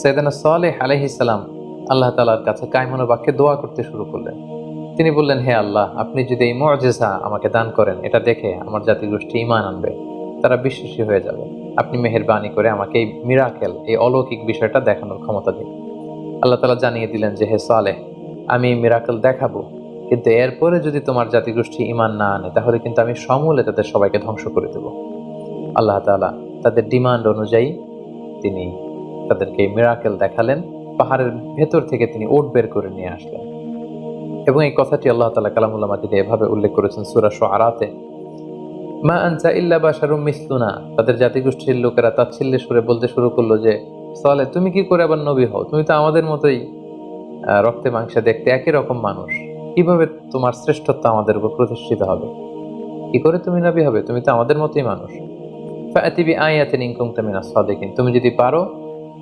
সাইয়েদানা সালেহ আলাইহিস সালাম আল্লাহ তাআলার কাছে কায়মনো বাক্যে দোয়া করতে শুরু করলেন। তিনি বললেন, হে আল্লাহ, আপনি যদি এই মুআজিজা আমাকে দান করেন, এটা দেখে আমার জাতিগোষ্ঠী ঈমান আনবে, তারা বিশ্বাসী হয়ে যাবে। আপনি মেহেরবানি করে আমাকে এই মিরাকেল, এই অলৌকিক বিষয়টা দেখানোর ক্ষমতা দিন। আল্লাহ তাআলা জানিয়ে দিলেন যে, হে সালেহ, আমি এই মিরাকেল দেখাবো, কিন্তু এরপরে যদি তোমার জাতিগোষ্ঠী ঈমান না আনে, তাহলে কিন্তু আমি সমূলে তাদের সবাইকে ধ্বংস করে দেব। আল্লাহ তাআলা তাদের ডিমান্ড অনুযায়ী তিনি তাদেরকে এই মিরাকেল দেখালেন। পাহাড়ের ভেতর থেকে তিনি ওট বের করে নিয়ে আসলেন। এবং এই কথাটি আল্লাহ তাআলা কালামুল মাজিদে এভাবে উল্লেখ করেছেন সূরা শুআরাতে, মা আনতা ইল্লা বাশারুম মিসলুনা। তাদের জাতিগোষ্ঠীর লোকেরা তাচ্ছিল্যের সুরে বলতে শুরু করলো যে, সালেহ, তুমি কি করে আবার নবী হও? তুমি তো আমাদের মতোই রক্তে মাংসে দেখতে একই রকম মানুষ। কিভাবে তোমার শ্রেষ্ঠত্ব আমাদের উপর প্রতিষ্ঠিত হবে? কি করে তুমি নবী হবে? তুমি তো আমাদের মতোই মানুষ। ফাআতি বিআয়াতিন ইন কুনতা মিনাস সাদিকিন। তুমি যদি পারো